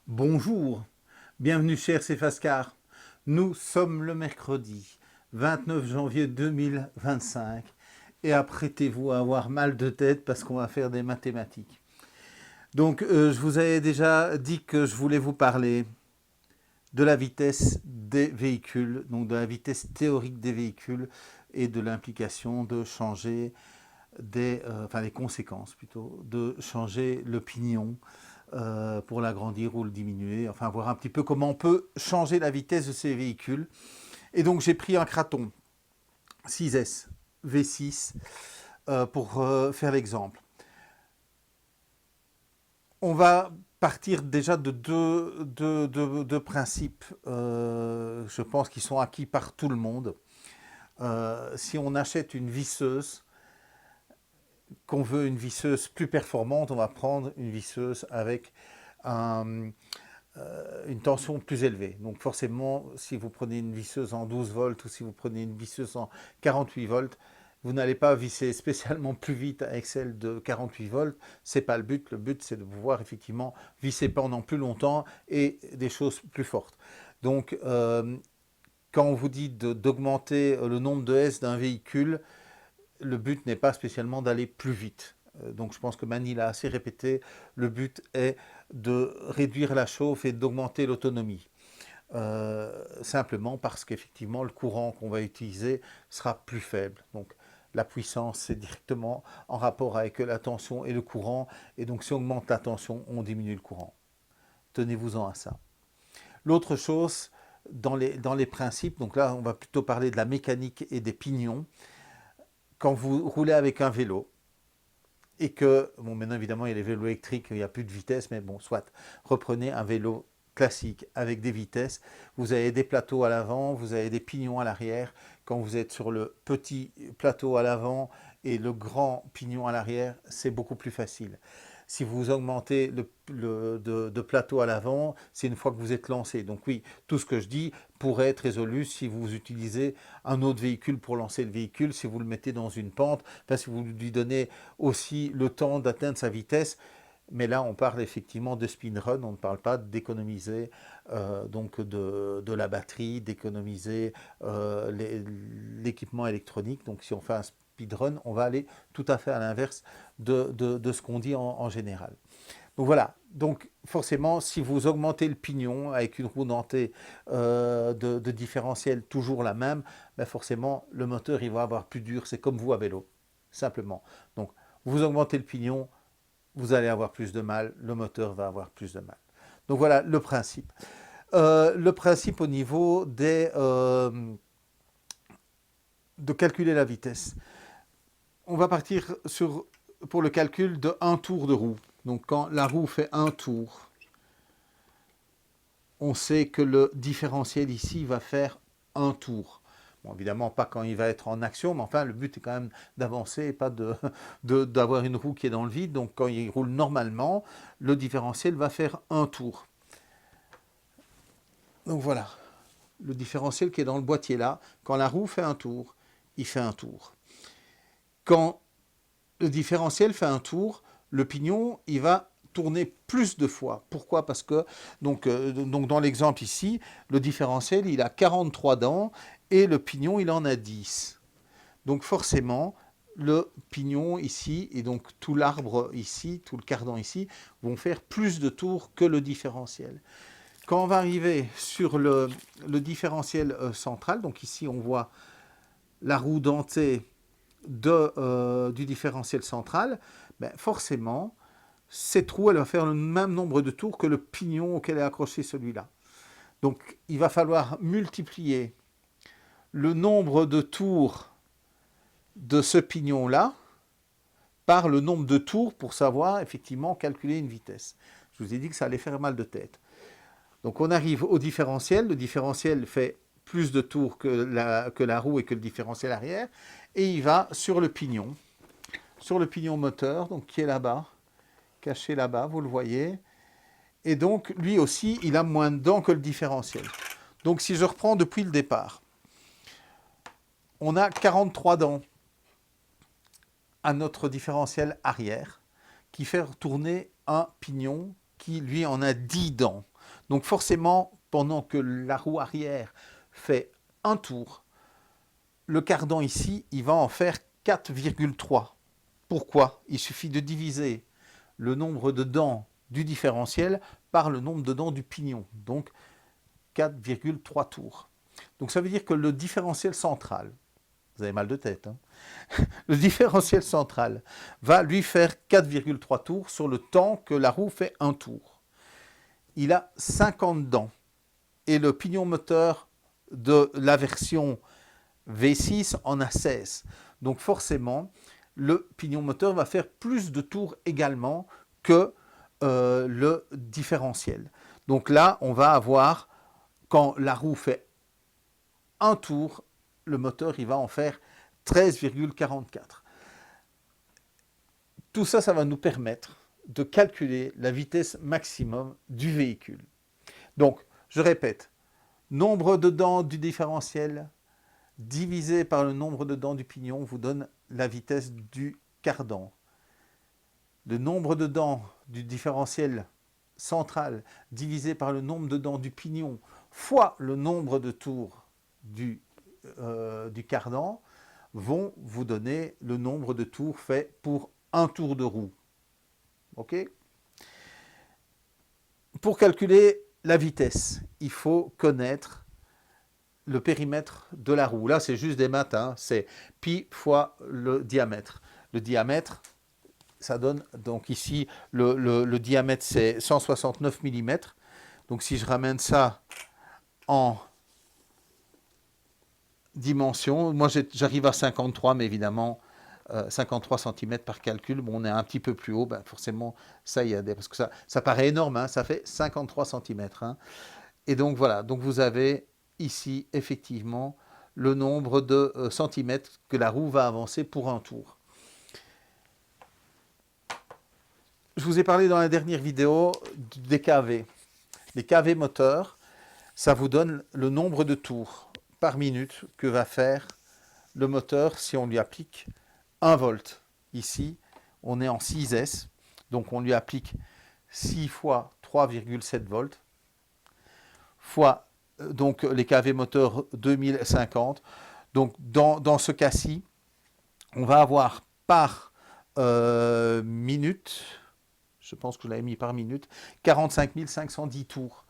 Bonjour, bienvenue cher Cefascar. Nous sommes le mercredi 29 janvier 2025 et apprêtez-vous à avoir mal de tête parce qu'on va faire des mathématiques. Donc je vous avais déjà dit que je voulais vous parler de la vitesse des véhicules, donc de la vitesse théorique des véhicules et de l'implication de changer les conséquences plutôt, de changer le pignon pour l'agrandir ou le diminuer, enfin voir un petit peu comment on peut changer la vitesse de ces véhicules. Et donc j'ai pris un Kraton 6S V6 pour faire l'exemple. On va partir déjà de deux principes, je pense, qui sont acquis par tout le monde. Si on achète une visseuse, qu'on veut une visseuse plus performante, on va prendre une visseuse avec une tension plus élevée. Donc forcément, si vous prenez une visseuse en 12 volts ou si vous prenez une visseuse en 48 volts, vous n'allez pas visser spécialement plus vite avec celle de 48 volts. C'est pas le but. Le but, c'est de pouvoir effectivement visser pendant plus longtemps et des choses plus fortes. Donc, quand on vous dit d'augmenter le nombre de S d'un véhicule, le but n'est pas spécialement d'aller plus vite. Donc je pense que Mani l'a assez répété, le but est de réduire la chauffe et d'augmenter l'autonomie. Simplement parce qu'effectivement le courant qu'on va utiliser sera plus faible. Donc la puissance c'est directement en rapport avec la tension et le courant. Et donc si on augmente la tension, on diminue le courant. Tenez-vous-en à ça. L'autre chose, dans les principes, donc là on va plutôt parler de la mécanique et des pignons. Quand vous roulez avec un vélo, et que, bon maintenant évidemment il y a les vélos électriques, il n'y a plus de vitesse, mais bon, soit, reprenez un vélo classique avec des vitesses, vous avez des plateaux à l'avant, vous avez des pignons à l'arrière, quand vous êtes sur le petit plateau à l'avant et le grand pignon à l'arrière, c'est beaucoup plus facile. Si vous augmentez de plateau à l'avant, c'est une fois que vous êtes lancé. Donc oui, tout ce que je dis pourrait être résolu si vous utilisez un autre véhicule pour lancer le véhicule, si vous le mettez dans une pente, enfin, si vous lui donnez aussi le temps d'atteindre sa vitesse. Mais là, on parle effectivement de speed run, on ne parle pas d'économiser donc de la batterie, d'économiser l'équipement électronique. Donc si on fait un speedrun, on va aller tout à fait à l'inverse de ce qu'on dit en général. Donc voilà, donc forcément, si vous augmentez le pignon avec une roue dentée de différentiel toujours la même, ben forcément, le moteur il va avoir plus dur, c'est comme vous à vélo, simplement. Donc vous augmentez le pignon, vous allez avoir plus de mal, le moteur va avoir plus de mal. Donc voilà le principe. Le principe au niveau de calculer la vitesse. On va partir pour le calcul de un tour de roue. Donc quand la roue fait un tour, on sait que le différentiel ici va faire un tour. Bon, évidemment, pas quand il va être en action, mais enfin, le but est quand même d'avancer et pas d'avoir une roue qui est dans le vide. Donc, quand il roule normalement, le différentiel va faire un tour. Donc voilà, le différentiel qui est dans le boîtier là, quand la roue fait un tour, il fait un tour. Quand le différentiel fait un tour, le pignon, il va tourner plus de fois. Pourquoi? Parce que, donc dans l'exemple ici, le différentiel, il a 43 dents et le pignon, il en a 10. Donc forcément, le pignon ici et donc tout l'arbre ici, tout le cardan ici, vont faire plus de tours que le différentiel. Quand on va arriver sur le différentiel central, donc ici on voit la roue dentée du différentiel central, ben forcément, cette roue, elle va faire le même nombre de tours que le pignon auquel est accroché celui-là. Donc, il va falloir multiplier le nombre de tours de ce pignon-là par le nombre de tours pour savoir effectivement calculer une vitesse. Je vous ai dit que ça allait faire mal de tête. Donc, on arrive au différentiel. Le différentiel fait plus de tours que la roue et que le différentiel arrière. Et il va sur le pignon moteur, donc qui est là-bas, caché là-bas, vous le voyez. Et donc, lui aussi, il a moins de dents que le différentiel. Donc, si je reprends depuis le départ, on a 43 dents à notre différentiel arrière qui fait tourner un pignon qui, lui, en a 10 dents. Donc forcément, pendant que la roue arrière fait un tour, le cardan ici, il va en faire 4,3. Pourquoi? Il suffit de diviser le nombre de dents du différentiel par le nombre de dents du pignon. Donc 4,3 tours. Donc ça veut dire que le différentiel central, vous avez mal de tête, hein, le différentiel central va lui faire 4,3 tours sur le temps que la roue fait un tour. Il a 50 dents. Et le pignon moteur de la version V6 en a 16. Donc forcément, le pignon moteur va faire plus de tours également que le différentiel. Donc là, on va avoir, quand la roue fait un tour, le moteur il va en faire 13,44. Tout ça, ça va nous permettre de calculer la vitesse maximum du véhicule. Donc, je répète, nombre de dents du différentiel divisé par le nombre de dents du pignon vous donne la vitesse du cardan. Le nombre de dents du différentiel central divisé par le nombre de dents du pignon fois le nombre de tours du cardan vont vous donner le nombre de tours fait pour un tour de roue. Ok? Pour calculer la vitesse, il faut connaître le périmètre de la roue. Là, c'est juste des maths, hein, c'est pi fois le diamètre. Le diamètre, ça donne, donc ici, le diamètre, c'est 169 mm. Donc, si je ramène ça en dimension, moi, j'arrive à 53, mais évidemment, 53 cm par calcul, bon, on est un petit peu plus haut, ben forcément, ça y est, parce que ça paraît énorme, hein, ça fait 53 cm. Hein. Et donc, voilà, donc vous avez ici, effectivement, le nombre de centimètres que la roue va avancer pour un tour. Je vous ai parlé dans la dernière vidéo des KV. Les KV moteurs, ça vous donne le nombre de tours par minute que va faire le moteur si on lui applique 1 volt. Ici, on est en 6S, donc on lui applique 6 fois 3,7 volts, fois donc les KV moteurs 2050. Donc dans ce cas-ci, on va avoir par minute, je pense que je l'avais mis par minute, 45 510 tours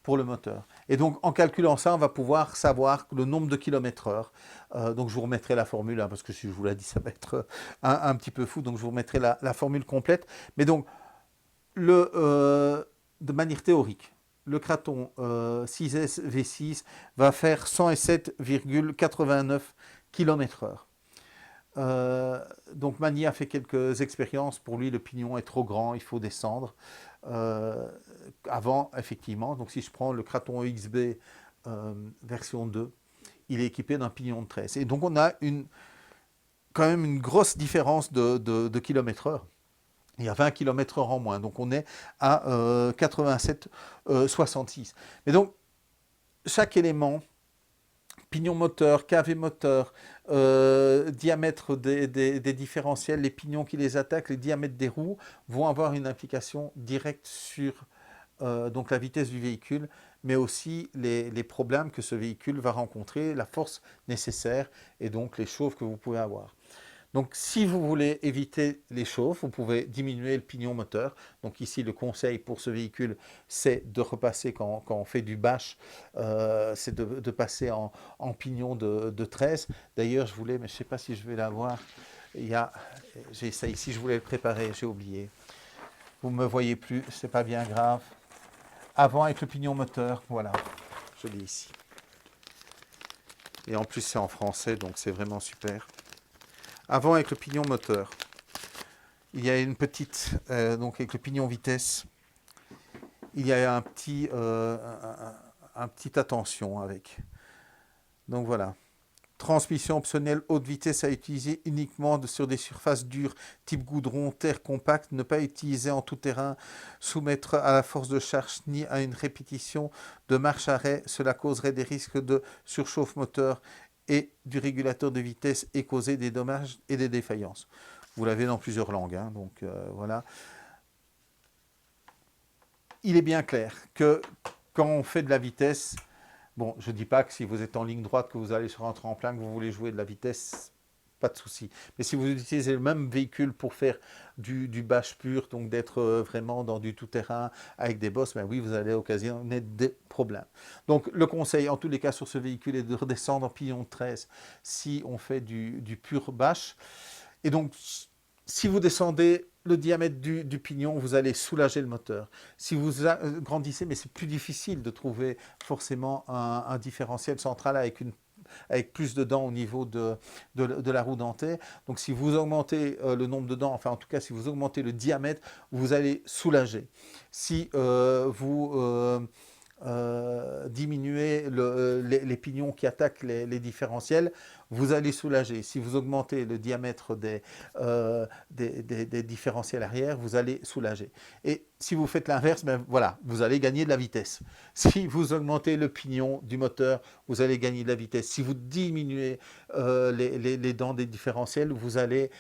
pour le moteur. Et donc, en calculant ça, on va pouvoir savoir le nombre de kilomètres heure. Donc, je vous remettrai la formule, hein, parce que si je vous l'ai dit, ça va être un petit peu fou. Donc, je vous remettrai la formule complète. Mais donc, de manière théorique, le Kraton 6S V6 va faire 107,89 km/h. Donc Magny a fait quelques expériences. Pour lui, le pignon est trop grand, il faut descendre. Avant, effectivement, donc si je prends le Kraton EXB version 2, il est équipé d'un pignon de 13. Et donc on a quand même une grosse différence de kilomètres-heure. Il y a 20 km/h en moins. Donc on est à 87,66. Mais donc, chaque élément, pignon moteur, KV moteur, diamètre des différentiels, les pignons qui les attaquent, les diamètres des roues vont avoir une implication directe sur donc la vitesse du véhicule, mais aussi les problèmes que ce véhicule va rencontrer, la force nécessaire et donc les chauffe que vous pouvez avoir. Donc si vous voulez éviter les chauffes, vous pouvez diminuer le pignon moteur. Donc ici, le conseil pour ce véhicule, c'est de repasser, quand on fait du bash, c'est de passer en pignon de 13. D'ailleurs, je voulais, mais je ne sais pas si je vais l'avoir, j'ai ça ici, je voulais le préparer, j'ai oublié. Vous ne me voyez plus, c'est pas bien grave. Avant avec le pignon moteur, voilà, je l'ai ici. Et en plus, c'est en français, donc c'est vraiment super. Avant avec le pignon moteur, il y a une petite, donc avec le pignon vitesse, il y a un petit attention avec. Donc voilà. Transmission optionnelle haute vitesse à utiliser uniquement sur des surfaces dures type goudron, terre compacte, ne pas utiliser en tout terrain, soumettre à la force de charge ni à une répétition de marche-arrêt. Cela causerait des risques de surchauffe moteur et du régulateur de vitesse et causer des dommages et des défaillances. Vous l'avez dans plusieurs langues, hein, donc voilà. Il est bien clair que quand on fait de la vitesse, bon, je ne dis pas que si vous êtes en ligne droite, que vous allez sur un tremplin, que vous voulez jouer de la vitesse, pas de souci. Mais si vous utilisez le même véhicule pour faire du bash pur, donc d'être vraiment dans du tout-terrain avec des bosses, ben oui, vous allez occasionner des problèmes. Donc le conseil, en tous les cas, sur ce véhicule est de redescendre en pignon de 13 si on fait du pur bash. Et donc, si vous descendez le diamètre du pignon, vous allez soulager le moteur. Si vous grandissez, mais c'est plus difficile de trouver forcément un différentiel central avec plus de dents au niveau de la roue dentée. Donc si vous augmentez le nombre de dents, enfin en tout cas si vous augmentez le diamètre, vous allez soulager. Si diminuez les pignons qui attaquent les différentiels, vous allez soulager. Si vous augmentez le diamètre des différentiels arrière, vous allez soulager. Et si vous faites l'inverse, ben voilà, vous allez gagner de la vitesse. Si vous augmentez le pignon du moteur, vous allez gagner de la vitesse. Si vous diminuez les dents des différentiels, vous allez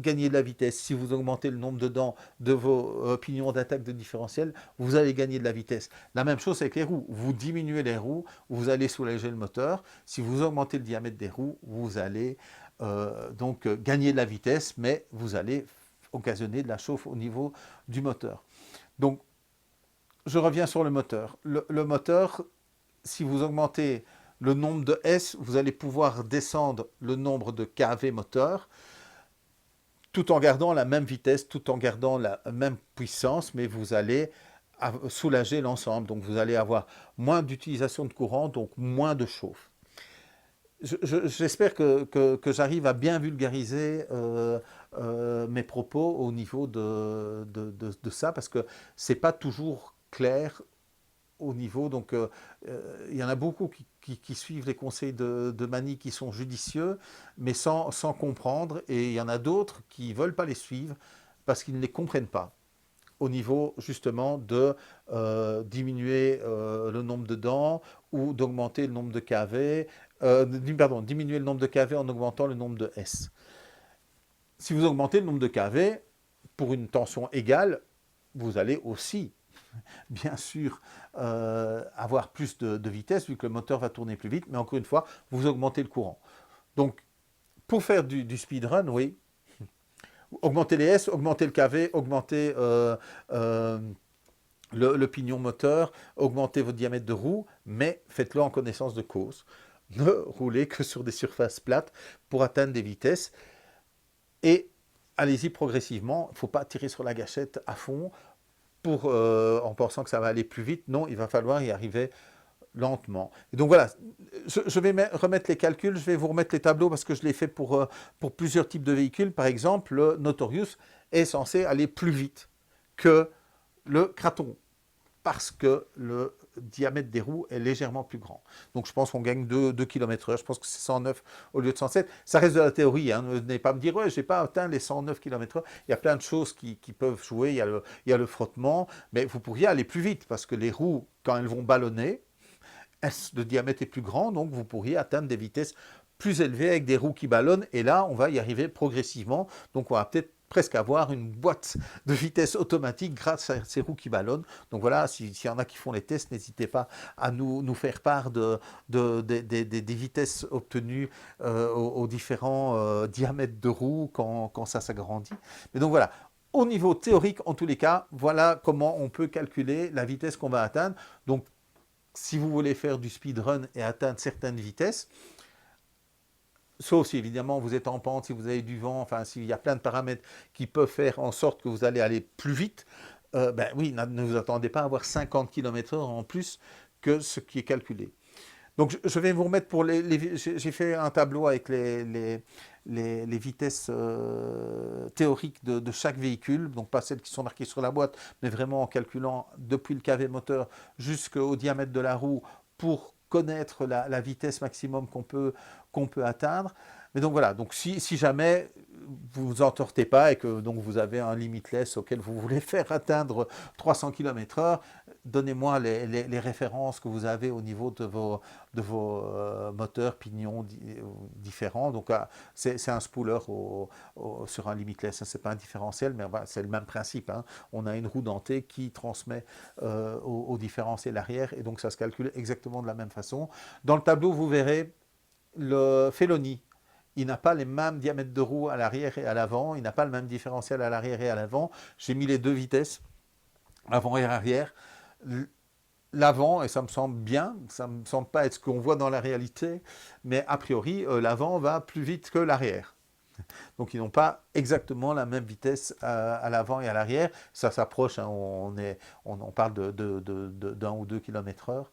gagner de la vitesse. Si vous augmentez le nombre de dents de vos pignons d'attaque de différentiel, vous allez gagner de la vitesse. La même chose avec les roues. Vous diminuez les roues, vous allez soulager le moteur. Si vous augmentez le diamètre des roues, vous allez gagner de la vitesse, mais vous allez occasionner de la chauffe au niveau du moteur. Donc, je reviens sur le moteur. Le moteur, si vous augmentez le nombre de S, vous allez pouvoir descendre le nombre de kV moteur, tout en gardant la même vitesse, tout en gardant la même puissance, mais vous allez soulager l'ensemble. Donc vous allez avoir moins d'utilisation de courant, donc moins de chauffe. J'espère que j'arrive à bien vulgariser mes propos au niveau de ça, parce que c'est pas toujours clair au niveau. Donc il y en a beaucoup qui suivent les conseils de Manny qui sont judicieux, mais sans comprendre, et il y en a d'autres qui ne veulent pas les suivre parce qu'ils ne les comprennent pas au niveau justement de diminuer le nombre de dents ou d'augmenter le nombre de kV, diminuer le nombre de kV en augmentant le nombre de S. Si vous augmentez le nombre de kV pour une tension égale, vous allez aussi bien sûr avoir plus de vitesse vu que le moteur va tourner plus vite, mais encore une fois, vous augmentez le courant. Donc, pour faire du speedrun, oui, augmentez les S, augmentez le KV, augmentez le pignon moteur, augmentez votre diamètre de roue, mais faites-le en connaissance de cause. Ne roulez que sur des surfaces plates pour atteindre des vitesses et allez-y progressivement. Il ne faut pas tirer sur la gâchette à fond en pensant que ça va aller plus vite. Non, il va falloir y arriver lentement. Et donc voilà, je vais remettre les calculs, je vais vous remettre les tableaux parce que je l'ai fait pour plusieurs types de véhicules. Par exemple, le Notorious est censé aller plus vite que le Kraton parce que le diamètre des roues est légèrement plus grand. Donc je pense qu'on gagne 2 km/h, je pense que c'est 109 au lieu de 107. Ça reste de la théorie, hein. Ne venez pas me dire, ouais, je n'ai pas atteint les 109 km/h. Il y a plein de choses qui peuvent jouer, il y a le frottement, mais vous pourriez aller plus vite parce que les roues, quand elles vont ballonner, le diamètre est plus grand, donc vous pourriez atteindre des vitesses plus élevées avec des roues qui ballonnent, et là, on va y arriver progressivement, donc on va peut-être presque avoir une boîte de vitesse automatique grâce à ces roues qui ballonnent. Donc voilà, s'il y en a qui font les tests, n'hésitez pas à nous faire part des vitesses obtenues aux différents diamètres de roues quand ça s'agrandit. Mais donc voilà, au niveau théorique, en tous les cas, voilà comment on peut calculer la vitesse qu'on va atteindre. Donc si vous voulez faire du speedrun et atteindre certaines vitesses, sauf si évidemment vous êtes en pente, si vous avez du vent, enfin s'il y a plein de paramètres qui peuvent faire en sorte que vous allez aller plus vite, ben oui, ne vous attendez pas à avoir 50 km/h en plus que ce qui est calculé. Donc je vais vous remettre pour j'ai fait un tableau avec les vitesses théoriques de chaque véhicule, donc pas celles qui sont marquées sur la boîte, mais vraiment en calculant depuis le kV moteur jusqu'au diamètre de la roue pour connaître la vitesse maximum qu'on peut atteindre. Mais donc voilà, donc si jamais vous vous entortez pas et que donc vous avez un limitless auquel vous voulez faire atteindre 300 km/h, donnez-moi les références que vous avez au niveau de vos moteurs, pignons différents. Donc c'est un spooler sur un limitless, hein, c'est pas un différentiel, mais voilà, c'est le même principe, hein. On a une roue dentée qui transmet au différentiel arrière et donc ça se calcule exactement de la même façon. Dans le tableau, vous verrez le Feloni. Il n'a pas les mêmes diamètres de roue à l'arrière et à l'avant, il n'a pas le même différentiel à l'arrière et à l'avant. J'ai mis les deux vitesses, avant et arrière. L'avant, et ça me semble bien, ça ne me semble pas être ce qu'on voit dans la réalité, mais a priori, l'avant va plus vite que l'arrière. Donc ils n'ont pas exactement la même vitesse à l'avant et à l'arrière. Ça s'approche, hein, on parle d'1 ou 2 km/h.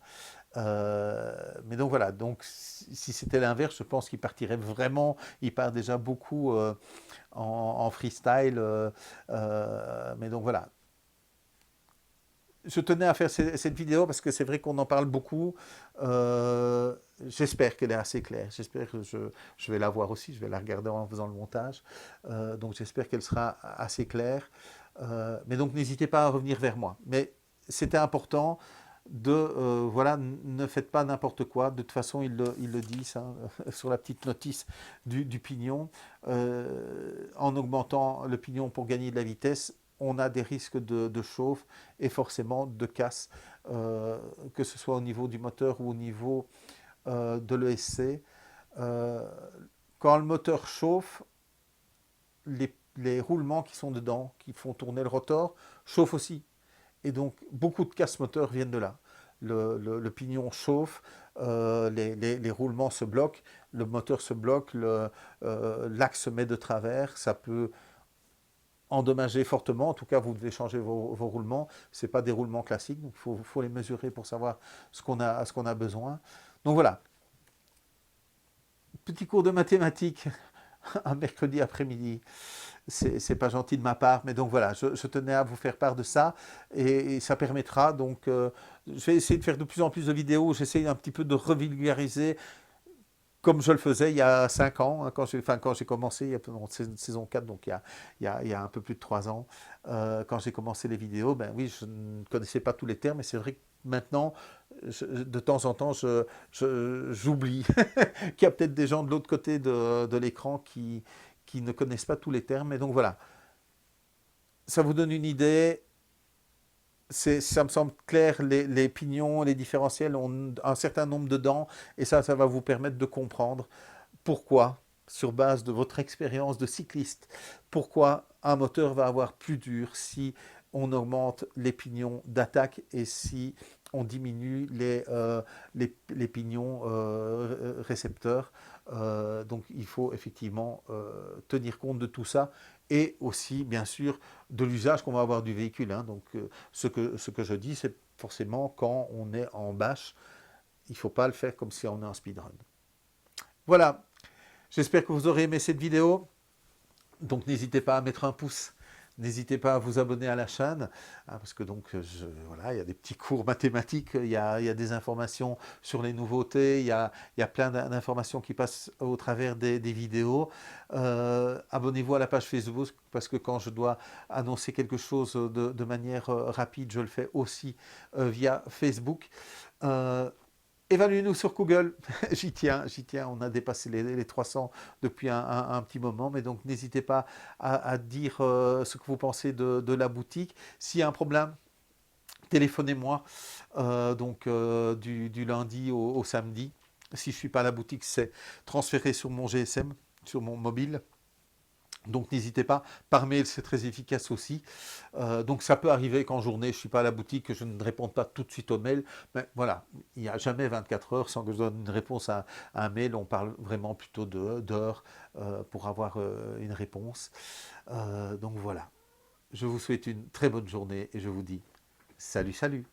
Mais donc voilà, donc si c'était l'inverse, je pense qu'il partirait vraiment, il part déjà beaucoup en freestyle. Mais donc voilà, je tenais à faire cette vidéo parce que c'est vrai qu'on en parle beaucoup. J'espère qu'elle est assez claire. J'espère que je vais la voir aussi. Je vais la regarder en faisant le montage. Donc j'espère qu'elle sera assez claire. Mais donc n'hésitez pas à revenir vers moi. Mais c'était important de voilà, ne faites pas n'importe quoi. De toute façon, il le dit ça, sur la petite notice du pignon. En augmentant le pignon pour gagner de la vitesse, on a des risques de chauffe et forcément de casse, que ce soit au niveau du moteur ou au niveau de l'ESC. Euh, Quand le moteur chauffe, les roulements qui sont dedans, qui font tourner le rotor, chauffent aussi. Et donc, beaucoup de casse moteur viennent de là. Le pignon chauffe, les roulements se bloquent, le moteur se bloque, l'axe se met de travers, ça peut endommager fortement. En tout cas, vous devez changer vos roulements. Ce n'est pas des roulements classiques, donc il faut les mesurer pour savoir ce qu'on a besoin. Donc voilà, petit cours de mathématiques un mercredi après-midi. C'est pas gentil de ma part, mais donc voilà, je tenais à vous faire part de ça et ça permettra donc, je vais essayer de faire de plus en plus de vidéos, j'essaie un petit peu de revulgariser comme je le faisais il y a 5 ans, hein, quand j'ai commencé, il y a saison 4, donc il y a un peu plus de 3 ans, quand j'ai commencé les vidéos, ben oui, je ne connaissais pas tous les termes, mais c'est vrai que maintenant, de temps en temps, j'oublie qu'il y a peut-être des gens de l'autre côté de l'écran qui ne connaissent pas tous les termes, et donc voilà, ça vous donne une idée. Ça me semble clair, les pignons, les différentiels ont un certain nombre de dents, et ça va vous permettre de comprendre pourquoi, sur base de votre expérience de cycliste, pourquoi un moteur va avoir plus dur si on augmente les pignons d'attaque et si on diminue les pignons récepteurs. Donc il faut effectivement tenir compte de tout ça et aussi bien sûr de l'usage qu'on va avoir du véhicule, hein. Donc ce que je dis, c'est forcément quand on est en bâche, il ne faut pas le faire comme si on est en speedrun. Voilà, j'espère que vous aurez aimé cette vidéo. Donc n'hésitez pas à mettre un pouce, n'hésitez pas à vous abonner à la chaîne, hein, parce que donc voilà, il y a des petits cours mathématiques, il y a des informations sur les nouveautés, il y a plein d'informations qui passent au travers des vidéos. Abonnez-vous à la page Facebook, parce que quand je dois annoncer quelque chose de manière rapide, je le fais aussi via Facebook. Évaluez-nous sur Google, j'y tiens, on a dépassé les 300 depuis un petit moment, mais donc n'hésitez pas à dire ce que vous pensez de la boutique. S'il y a un problème, téléphonez-moi du lundi au samedi. Si je ne suis pas à la boutique, c'est transféré sur mon GSM, sur mon mobile. Donc n'hésitez pas, par mail c'est très efficace aussi. Donc ça peut arriver qu'en journée je ne suis pas à la boutique, que je ne réponde pas tout de suite au mail. Mais voilà, il n'y a jamais 24 heures sans que je donne une réponse à un mail. On parle vraiment plutôt d'heures pour avoir une réponse. Donc voilà, je vous souhaite une très bonne journée et je vous dis salut, salut.